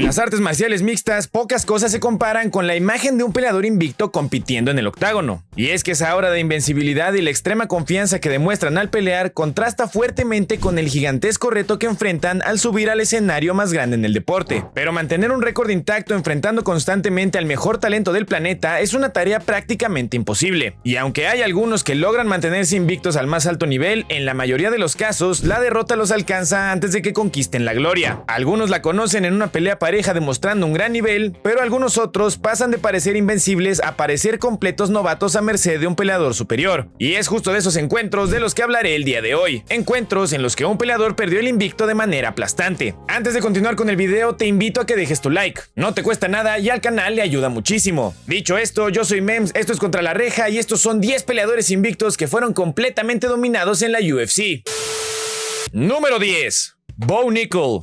En las artes marciales mixtas, pocas cosas se comparan con la imagen de un peleador invicto compitiendo en el octágono. Y es que esa aura de invencibilidad y la extrema confianza que demuestran al pelear contrasta fuertemente con el gigantesco reto que enfrentan al subir al escenario más grande en el deporte. Pero mantener un récord intacto enfrentando constantemente al mejor talento del planeta es una tarea prácticamente imposible. Y aunque hay algunos que logran mantenerse invictos al más alto nivel, en la mayoría de los casos, la derrota los alcanza antes de que conquisten la gloria. Algunos la conocen en una pelea pareja demostrando un gran nivel, pero algunos otros pasan de parecer invencibles a parecer completos novatos a merced de un peleador superior. Y es justo de esos encuentros de los que hablaré el día de hoy. Encuentros en los que un peleador perdió el invicto de manera aplastante. Antes de continuar con el video, te invito a que dejes tu like. No te cuesta nada y al canal le ayuda muchísimo. Dicho esto, yo soy Mems, esto es Contra la Reja y estos son 10 peleadores invictos que fueron completamente dominados en la UFC. Número 10. Bo Nickal.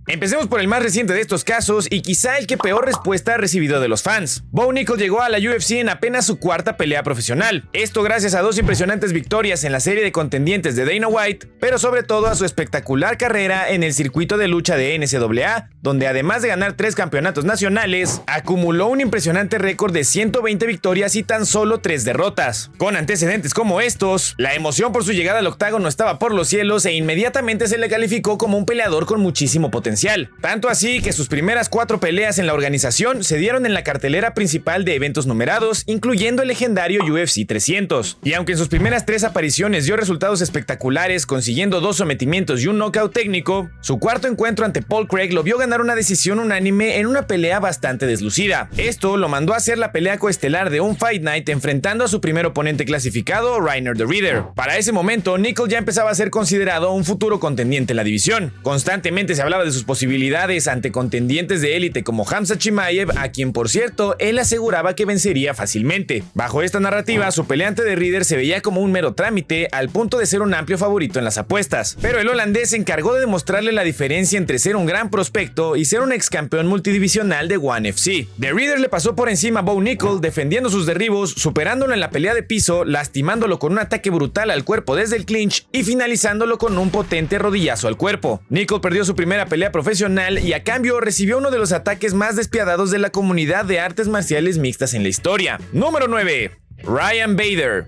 Empecemos por el más reciente de estos casos y quizá el que peor respuesta ha recibido de los fans. Bo Nickal llegó a la UFC en apenas su cuarta pelea profesional. Esto gracias a dos impresionantes victorias en la serie de contendientes de Dana White, pero sobre todo a su espectacular carrera en el circuito de lucha de NCAA, donde además de ganar 3 campeonatos nacionales, acumuló un impresionante récord de 120 victorias y tan solo 3 derrotas. Con antecedentes como estos, la emoción por su llegada al octágono estaba por los cielos e inmediatamente se le calificó como un peleador con muchísimo potencial. Tanto así que sus primeras 4 peleas en la organización se dieron en la cartelera principal de eventos numerados, incluyendo el legendario UFC 300. Y aunque en sus primeras 3 apariciones dio resultados espectaculares, consiguiendo 2 sometimientos y un knockout técnico, su cuarto encuentro ante Paul Craig lo vio ganar una decisión unánime en una pelea bastante deslucida. Esto lo mandó a hacer la pelea coestelar de un Fight Night enfrentando a su primer oponente clasificado, Reinier de Ridder. Para ese momento, Nickal ya empezaba a ser considerado un futuro contendiente en la división. Constantemente se hablaba de sus posibilidades ante contendientes de élite como Khamzat Chimaev, a quien por cierto él aseguraba que vencería fácilmente. Bajo esta narrativa, su peleante de Ridder se veía como un mero trámite, al punto de ser un amplio favorito en las apuestas. Pero el holandés se encargó de demostrarle la diferencia entre ser un gran prospecto y ser un ex campeón multidivisional de ONE FC. De Ridder le pasó por encima a Bo Nickal, defendiendo sus derribos, superándolo en la pelea de piso, lastimándolo con un ataque brutal al cuerpo desde el clinch y finalizándolo con un potente rodillazo al cuerpo. Nickal perdió su primera pelea profesional y a cambio recibió uno de los ataques más despiadados de la comunidad de artes marciales mixtas en la historia. Número 9. Ryan Bader.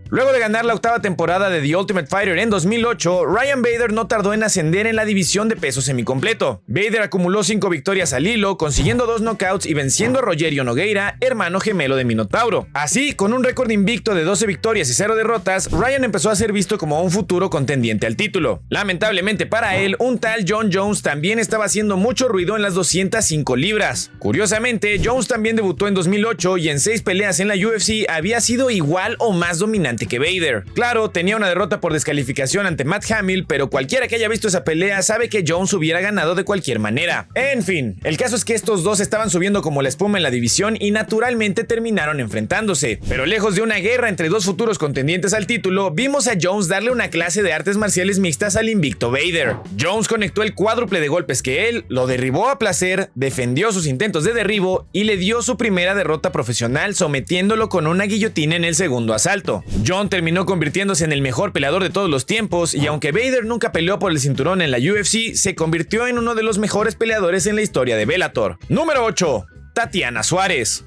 Luego de ganar la 8ª temporada de The Ultimate Fighter en 2008, Ryan Bader no tardó en ascender en la división de peso semicompleto. Bader acumuló 5 victorias al hilo, consiguiendo 2 knockouts y venciendo a Rogerio Nogueira, hermano gemelo de Minotauro. Así, con un récord invicto de 12 victorias y 0 derrotas, Ryan empezó a ser visto como un futuro contendiente al título. Lamentablemente para él, un tal Jon Jones también estaba haciendo mucho ruido en las 205 libras. Curiosamente, Jones también debutó en 2008 y en 6 peleas en la UFC había sido igual o más dominante que Bader. Claro, tenía una derrota por descalificación ante Matt Hamill, pero cualquiera que haya visto esa pelea sabe que Jones hubiera ganado de cualquier manera. En fin, el caso es que estos dos estaban subiendo como la espuma en la división y naturalmente terminaron enfrentándose. Pero lejos de una guerra entre dos futuros contendientes al título, vimos a Jones darle una clase de artes marciales mixtas al invicto Bader. Jones conectó el cuádruple de golpes que él, lo derribó a placer, defendió sus intentos de derribo y le dio su primera derrota profesional sometiéndolo con una guillotina en el segundo asalto. Jon terminó convirtiéndose en el mejor peleador de todos los tiempos y aunque Bader nunca peleó por el cinturón en la UFC, se convirtió en uno de los mejores peleadores en la historia de Bellator. Número 8. Tatiana Suárez.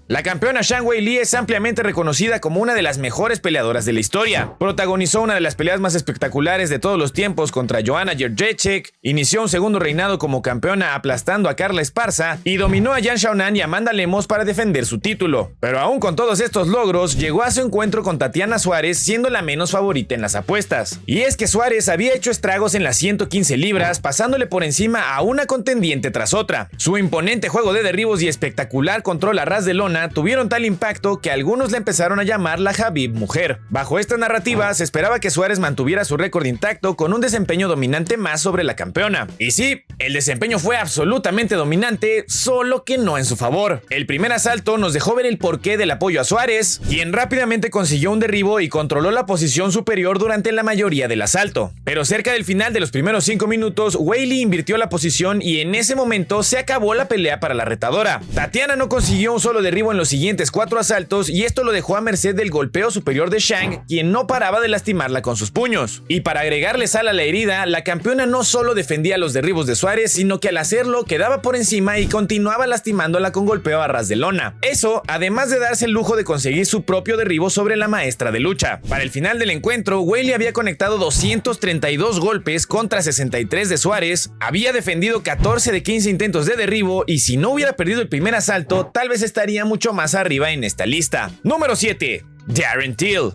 La campeona Zhang Weili es ampliamente reconocida como una de las mejores peleadoras de la historia. Protagonizó una de las peleas más espectaculares de todos los tiempos contra Joanna Jędrzejczyk, inició un segundo reinado como campeona aplastando a Carla Esparza y dominó a Yan Xiaonan y Amanda Lemos para defender su título. Pero aún con todos estos logros, llegó a su encuentro con Tatiana Suárez siendo la menos favorita en las apuestas. Y es que Suárez había hecho estragos en las 115 libras, pasándole por encima a una contendiente tras otra. Su imponente juego de derribos y espectacular control a ras de lona tuvieron tal impacto que algunos la empezaron a llamar la Khabib mujer. Bajo esta narrativa se esperaba que Suárez mantuviera su récord intacto con un desempeño dominante más sobre la campeona. Y sí, el desempeño fue absolutamente dominante, solo que no en su favor. El primer asalto nos dejó ver el porqué del apoyo a Suárez, quien rápidamente consiguió un derribo y controló la posición superior durante la mayoría del asalto. Pero cerca del final de los primeros 5 minutos, Weili invirtió la posición y en ese momento se acabó la pelea para la retadora. Tatiana no consiguió un solo derribo en los siguientes 4 asaltos y esto lo dejó a merced del golpeo superior de Zhang, quien no paraba de lastimarla con sus puños. Y para agregarle sal a la herida, la campeona no solo defendía los derribos de Suárez, Suárez, sino que al hacerlo quedaba por encima y continuaba lastimándola con golpeo a ras de lona. Eso, además de darse el lujo de conseguir su propio derribo sobre la maestra de lucha. Para el final del encuentro, Weili había conectado 232 golpes contra 63 de Suárez, había defendido 14 de 15 intentos de derribo y si no hubiera perdido el primer asalto, tal vez estaría mucho más arriba en esta lista. Número 7. Darren Till.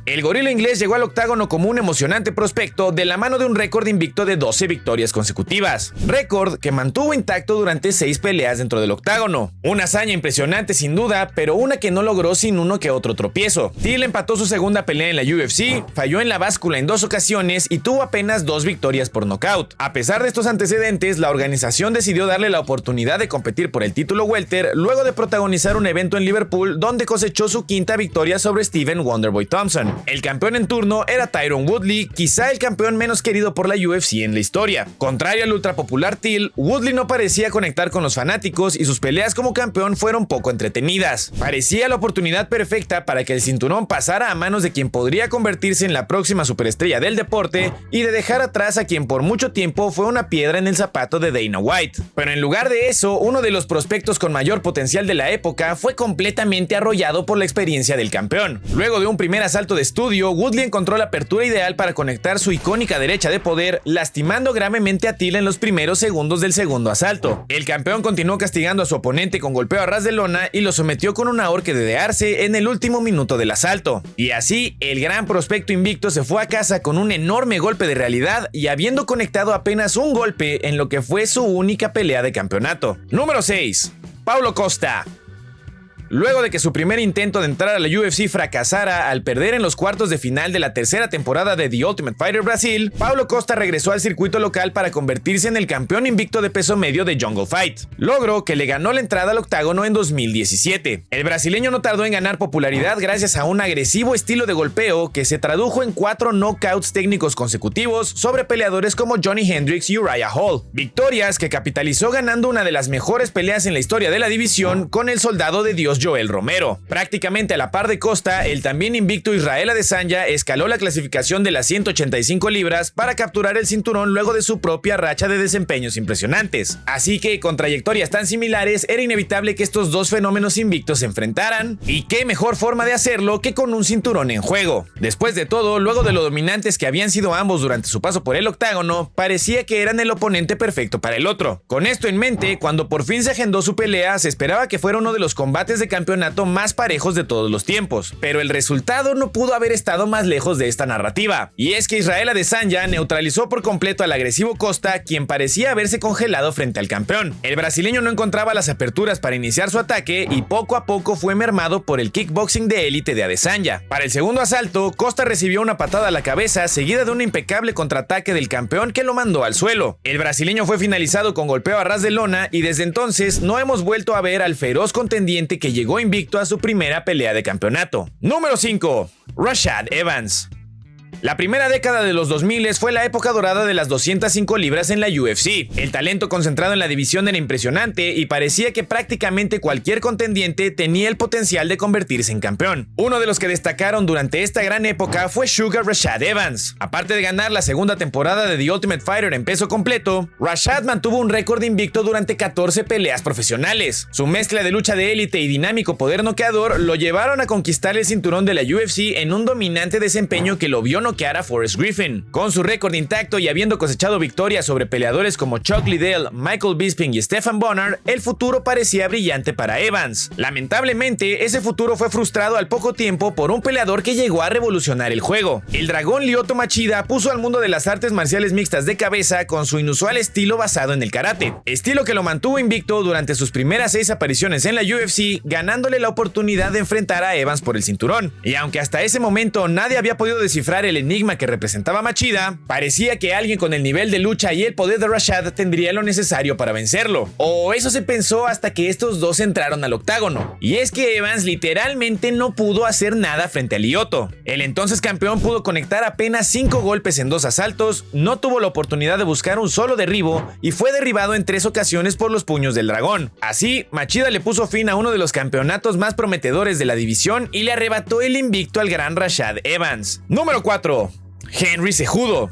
El gorila inglés llegó al octágono como un emocionante prospecto de la mano de un récord invicto de 12 victorias consecutivas. Récord que mantuvo intacto durante 6 peleas dentro del octágono. Una hazaña impresionante sin duda, pero una que no logró sin uno que otro tropiezo. Till empató su segunda pelea en la UFC, falló en la báscula en 2 ocasiones y tuvo apenas 2 victorias por nocaut. A pesar de estos antecedentes, la organización decidió darle la oportunidad de competir por el título welter luego de protagonizar un evento en Liverpool donde cosechó su quinta victoria sobre Stephen Wonderboy Thompson. El campeón en turno era Tyron Woodley, quizá el campeón menos querido por la UFC en la historia. Contrario al ultrapopular Till, Woodley no parecía conectar con los fanáticos y sus peleas como campeón fueron poco entretenidas. Parecía la oportunidad perfecta para que el cinturón pasara a manos de quien podría convertirse en la próxima superestrella del deporte y de dejar atrás a quien por mucho tiempo fue una piedra en el zapato de Dana White. Pero en lugar de eso, uno de los prospectos con mayor potencial de la época fue completamente arrollado por la experiencia del campeón. Luego de un primer asalto de estudio, Woodley encontró la apertura ideal para conectar su icónica derecha de poder, lastimando gravemente a Till en los primeros segundos del segundo asalto. El campeón continuó castigando a su oponente con golpeo a ras de lona y lo sometió con una ahorca de arce en el último minuto del asalto. Y así, el gran prospecto invicto se fue a casa con un enorme golpe de realidad y habiendo conectado apenas un golpe en lo que fue su única pelea de campeonato. Número 6. Paulo Costa. Luego de que su primer intento de entrar a la UFC fracasara al perder en los cuartos de final de la tercera temporada de The Ultimate Fighter Brasil, Paulo Costa regresó al circuito local para convertirse en el campeón invicto de peso medio de Jungle Fight, logro que le ganó la entrada al octágono en 2017. El brasileño no tardó en ganar popularidad gracias a un agresivo estilo de golpeo que se tradujo en 4 knockouts técnicos consecutivos sobre peleadores como Johnny Hendricks y Uriah Hall, victorias que capitalizó ganando una de las mejores peleas en la historia de la división con el soldado de Dios Joel Romero. Prácticamente a la par de Costa, el también invicto Israel Adesanya escaló la clasificación de las 185 libras para capturar el cinturón luego de su propia racha de desempeños impresionantes. Así que, con trayectorias tan similares, era inevitable que estos dos fenómenos invictos se enfrentaran, y qué mejor forma de hacerlo que con un cinturón en juego. Después de todo, luego de lo dominantes que habían sido ambos durante su paso por el octágono, parecía que eran el oponente perfecto para el otro. Con esto en mente, cuando por fin se agendó su pelea, se esperaba que fuera uno de los combates de campeonato más parejos de todos los tiempos, pero el resultado no pudo haber estado más lejos de esta narrativa, y es que Israel Adesanya neutralizó por completo al agresivo Costa, quien parecía haberse congelado frente al campeón. El brasileño no encontraba las aperturas para iniciar su ataque y poco a poco fue mermado por el kickboxing de élite de Adesanya. Para el segundo asalto, Costa recibió una patada a la cabeza seguida de un impecable contraataque del campeón que lo mandó al suelo. El brasileño fue finalizado con golpeo a ras de lona y desde entonces no hemos vuelto a ver al feroz contendiente que llegó invicto a su primera pelea de campeonato. Número 5. Rashad Evans. La primera década de los 2000 fue la época dorada de las 205 libras en la UFC. El talento concentrado en la división era impresionante y parecía que prácticamente cualquier contendiente tenía el potencial de convertirse en campeón. Uno de los que destacaron durante esta gran época fue Sugar Rashad Evans. Aparte de ganar la segunda temporada de The Ultimate Fighter en peso completo, Rashad mantuvo un récord invicto durante 14 peleas profesionales. Su mezcla de lucha de élite y dinámico poder noqueador lo llevaron a conquistar el cinturón de la UFC en un dominante desempeño que lo vio noquear a Forrest Griffin. Con su récord intacto y habiendo cosechado victorias sobre peleadores como Chuck Liddell, Michael Bisping y Stephan Bonnar, el futuro parecía brillante para Evans. Lamentablemente, ese futuro fue frustrado al poco tiempo por un peleador que llegó a revolucionar el juego. El dragón Lyoto Machida puso al mundo de las artes marciales mixtas de cabeza con su inusual estilo basado en el karate, estilo que lo mantuvo invicto durante sus primeras 6 apariciones en la UFC, ganándole la oportunidad de enfrentar a Evans por el cinturón. Y aunque hasta ese momento nadie había podido descifrar el enigma que representaba Machida, parecía que alguien con el nivel de lucha y el poder de Rashad tendría lo necesario para vencerlo. O eso se pensó hasta que estos dos entraron al octágono. Y es que Evans literalmente no pudo hacer nada frente a Lyoto. El entonces campeón pudo conectar apenas 5 golpes en 2 asaltos, no tuvo la oportunidad de buscar un solo derribo y fue derribado en 3 ocasiones por los puños del dragón. Así, Machida le puso fin a uno de los campeonatos más prometedores de la división y le arrebató el invicto al gran Rashad Evans. Número 4. Henry Cejudo.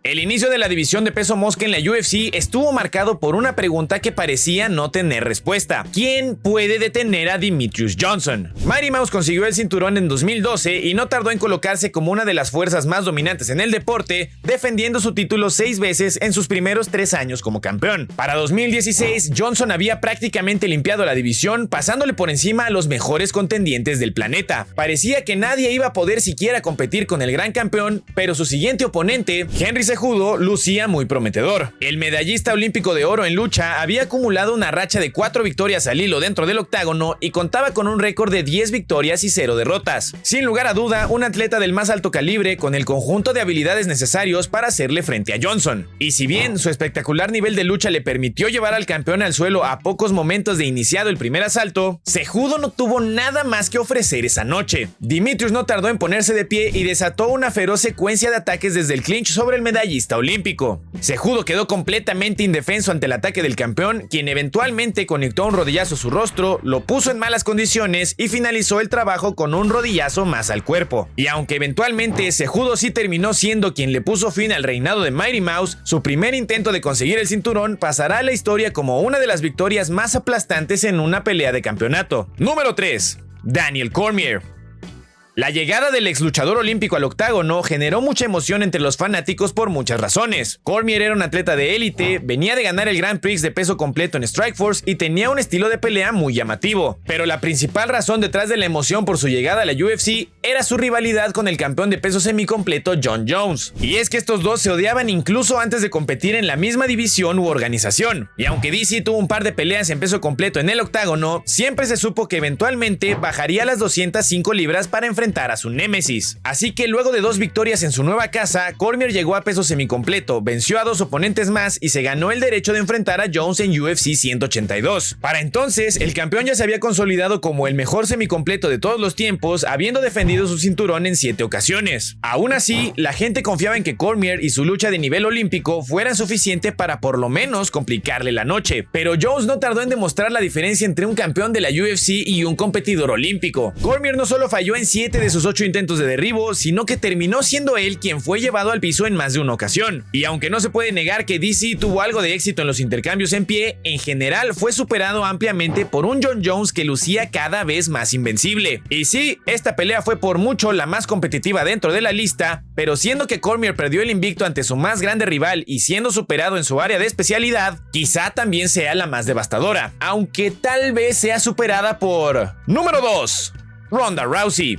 El inicio de la división de peso mosca en la UFC estuvo marcado por una pregunta que parecía no tener respuesta. ¿Quién puede detener a Demetrious Johnson? Mighty Mouse consiguió el cinturón en 2012 y no tardó en colocarse como una de las fuerzas más dominantes en el deporte, defendiendo su título 6 veces en sus primeros 3 años como campeón. Para 2016, Johnson había prácticamente limpiado la división, pasándole por encima a los mejores contendientes del planeta. Parecía que nadie iba a poder siquiera competir con el gran campeón, pero su siguiente oponente, Henry Cejudo, lucía muy prometedor. El medallista olímpico de oro en lucha había acumulado una racha de 4 victorias al hilo dentro del octágono y contaba con un récord de 10 victorias y 0 derrotas. Sin lugar a duda, un atleta del más alto calibre con el conjunto de habilidades necesarios para hacerle frente a Johnson. Y si bien su espectacular nivel de lucha le permitió llevar al campeón al suelo a pocos momentos de iniciado el primer asalto, Cejudo no tuvo nada más que ofrecer esa noche. Demetrious no tardó en ponerse de pie y desató una feroz secuencia de ataques desde el clinch sobre el medallista olímpico. Cejudo quedó completamente indefenso ante el ataque del campeón, quien eventualmente conectó un rodillazo a su rostro, lo puso en malas condiciones y finalizó el trabajo con un rodillazo más al cuerpo. Y aunque eventualmente Cejudo sí terminó siendo quien le puso fin al reinado de Mighty Mouse, su primer intento de conseguir el cinturón pasará a la historia como una de las victorias más aplastantes en una pelea de campeonato. Número 3. Daniel Cormier. La llegada del ex luchador olímpico al octágono generó mucha emoción entre los fanáticos por muchas razones. Cormier era un atleta de élite, venía de ganar el Grand Prix de peso completo en Strikeforce y tenía un estilo de pelea muy llamativo. Pero la principal razón detrás de la emoción por su llegada a la UFC era su rivalidad con el campeón de peso semicompleto Jon Jones. Y es que estos dos se odiaban incluso antes de competir en la misma división u organización. Y aunque DC tuvo un par de peleas en peso completo en el octágono, siempre se supo que eventualmente bajaría a las 205 libras para enfrentar a su némesis. Así que luego de 2 victorias en su nueva casa, Cormier llegó a peso semicompleto, venció a 2 oponentes más y se ganó el derecho de enfrentar a Jones en UFC 182. Para entonces, el campeón ya se había consolidado como el mejor semicompleto de todos los tiempos, habiendo defendido su cinturón en 7 ocasiones. Aún así, la gente confiaba en que Cormier y su lucha de nivel olímpico fueran suficiente para por lo menos complicarle la noche. Pero Jones no tardó en demostrar la diferencia entre un campeón de la UFC y un competidor olímpico. Cormier no solo falló en 7 de sus 8 intentos de derribo, sino que terminó siendo él quien fue llevado al piso en más de una ocasión. Y aunque no se puede negar que DC tuvo algo de éxito en los intercambios en pie, en general fue superado ampliamente por un Jon Jones que lucía cada vez más invencible. Y sí, esta pelea fue por mucho la más competitiva dentro de la lista, pero siendo que Cormier perdió el invicto ante su más grande rival y siendo superado en su área de especialidad, quizá también sea la más devastadora, aunque tal vez sea superada por... Número 2. Ronda Rousey.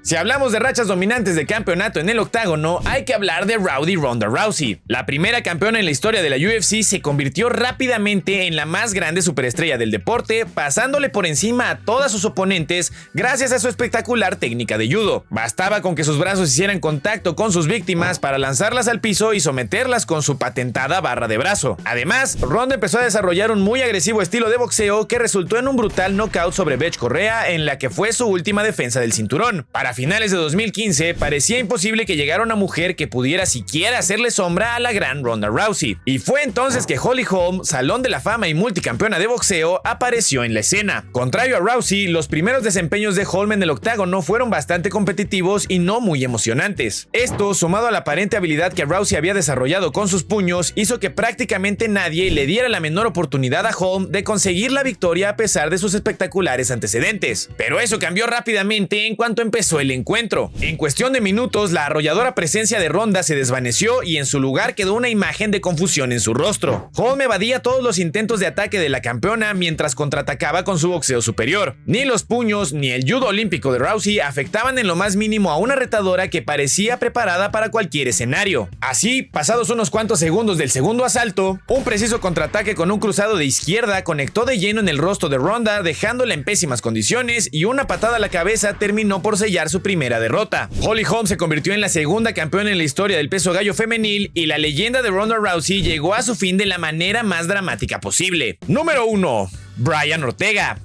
Si hablamos de rachas dominantes de campeonato en el octágono, hay que hablar de Rowdy Ronda Rousey. La primera campeona en la historia de la UFC se convirtió rápidamente en la más grande superestrella del deporte, pasándole por encima a todas sus oponentes gracias a su espectacular técnica de judo. Bastaba con que sus brazos hicieran contacto con sus víctimas para lanzarlas al piso y someterlas con su patentada barra de brazo. Además, Ronda empezó a desarrollar un muy agresivo estilo de boxeo que resultó en un brutal knockout sobre Bethe Correia en la que fue su última defensa del cinturón. Para finales de 2015, parecía imposible que llegara una mujer que pudiera siquiera hacerle sombra a la gran Ronda Rousey. Y fue entonces que Holly Holm, Salón de la Fama y multicampeona de boxeo, apareció en la escena. Contrario a Rousey, los primeros desempeños de Holm en el octágono fueron bastante competitivos y no muy emocionantes. Esto, sumado a la aparente habilidad que Rousey había desarrollado con sus puños, hizo que prácticamente nadie le diera la menor oportunidad a Holm de conseguir la victoria a pesar de sus espectaculares antecedentes. Pero eso cambió rápidamente en cuanto empezó el encuentro. En cuestión de minutos, la arrolladora presencia de Ronda se desvaneció y en su lugar quedó una imagen de confusión en su rostro. Holm evadía todos los intentos de ataque de la campeona mientras contraatacaba con su boxeo superior. Ni los puños ni el judo olímpico de Rousey afectaban en lo más mínimo a una retadora que parecía preparada para cualquier escenario. Así, pasados unos cuantos segundos del segundo asalto, un preciso contraataque con un cruzado de izquierda conectó de lleno en el rostro de Ronda, dejándola en pésimas condiciones, y una patada a la cabeza terminó por sellar su primera derrota. Holly Holm se convirtió en la segunda campeona en la historia del peso gallo femenil y la leyenda de Ronda Rousey llegó a su fin de la manera más dramática posible. Número 1. Brian Ortega.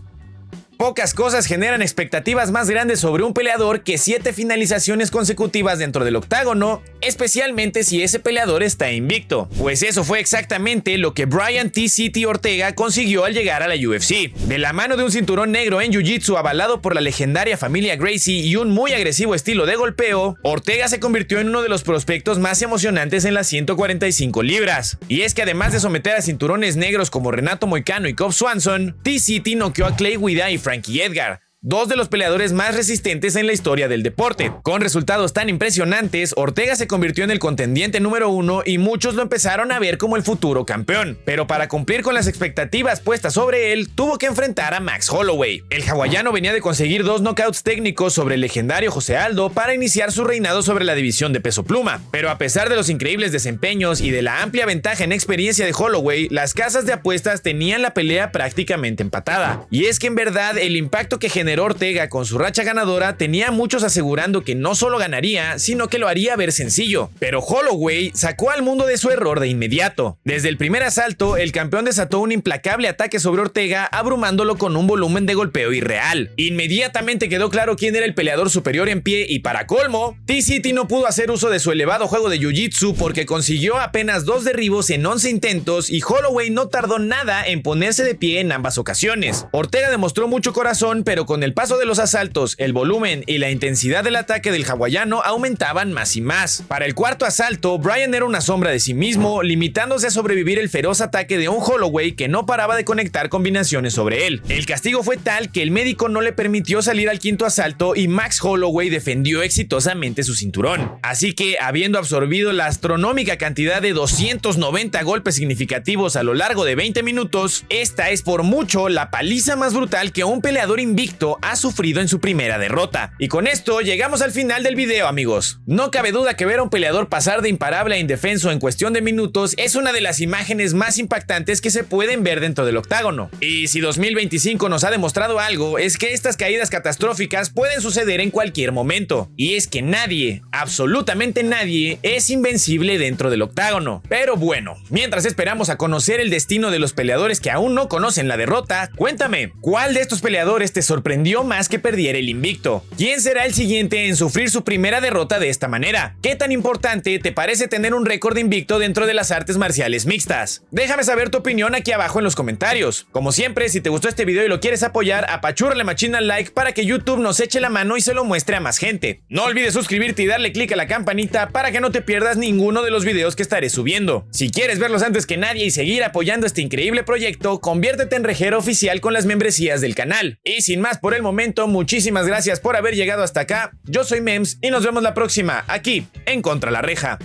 Pocas cosas generan expectativas más grandes sobre un peleador que 7 finalizaciones consecutivas dentro del octágono, especialmente si ese peleador está invicto. Pues eso fue exactamente lo que Brian T-City Ortega consiguió al llegar a la UFC. De la mano de un cinturón negro en Jiu-Jitsu avalado por la legendaria familia Gracie y un muy agresivo estilo de golpeo, Ortega se convirtió en uno de los prospectos más emocionantes en las 145 libras. Y es que además de someter a cinturones negros como Renato Moicano y Cub Swanson, T-City noqueó a Clay Guida y Frankie Edgar, dos de los peleadores más resistentes en la historia del deporte. Con resultados tan impresionantes, Ortega se convirtió en el contendiente número 1 y muchos lo empezaron a ver como el futuro campeón. Pero para cumplir con las expectativas puestas sobre él, tuvo que enfrentar a Max Holloway. El hawaiano venía de conseguir 2 knockouts técnicos sobre el legendario José Aldo para iniciar su reinado sobre la división de peso pluma. Pero a pesar de los increíbles desempeños y de la amplia ventaja en experiencia de Holloway, las casas de apuestas tenían la pelea prácticamente empatada. Y es que en verdad el impacto que generó Ortega con su racha ganadora tenía a muchos asegurando que no solo ganaría, sino que lo haría ver sencillo. Pero Holloway sacó al mundo de su error de inmediato. Desde el primer asalto, el campeón desató un implacable ataque sobre Ortega, abrumándolo con un volumen de golpeo irreal. Inmediatamente quedó claro quién era el peleador superior en pie y para colmo, T-City no pudo hacer uso de su elevado juego de Jiu-Jitsu porque consiguió apenas 2 derribos en 11 intentos y Holloway no tardó nada en ponerse de pie en ambas ocasiones. Ortega demostró mucho corazón, pero con el paso de los asaltos, el volumen y la intensidad del ataque del hawaiano aumentaban más y más. Para el cuarto asalto, Brian era una sombra de sí mismo, limitándose a sobrevivir el feroz ataque de un Holloway que no paraba de conectar combinaciones sobre él. El castigo fue tal que el médico no le permitió salir al quinto asalto y Max Holloway defendió exitosamente su cinturón. Así que, habiendo absorbido la astronómica cantidad de 290 golpes significativos a lo largo de 20 minutos, esta es por mucho la paliza más brutal que un peleador invicto ha sufrido en su primera derrota. Y con esto llegamos al final del video, amigos. No cabe duda que ver a un peleador pasar de imparable a indefenso en cuestión de minutos es una de las imágenes más impactantes que se pueden ver dentro del octágono. Y si 2025 nos ha demostrado algo, es que estas caídas catastróficas pueden suceder en cualquier momento. Y es que nadie, absolutamente nadie, es invencible dentro del octágono. Pero bueno, mientras esperamos a conocer el destino de los peleadores que aún no conocen la derrota, cuéntame, ¿cuál de estos peleadores te sorprendió más que perdiera el invicto? ¿Quién será el siguiente en sufrir su primera derrota de esta manera? ¿Qué tan importante te parece tener un récord invicto dentro de las artes marciales mixtas? Déjame saber tu opinión aquí abajo en los comentarios. Como siempre, si te gustó este video y lo quieres apoyar, apachúrale machina al like para que YouTube nos eche la mano y se lo muestre a más gente. No olvides suscribirte y darle click a la campanita para que no te pierdas ninguno de los videos que estaré subiendo. Si quieres verlos antes que nadie y seguir apoyando este increíble proyecto, conviértete en rejero oficial con las membresías del canal. Y sin más por el momento, muchísimas gracias por haber llegado hasta acá. Yo soy Mems y nos vemos la próxima aquí en Contra la Reja.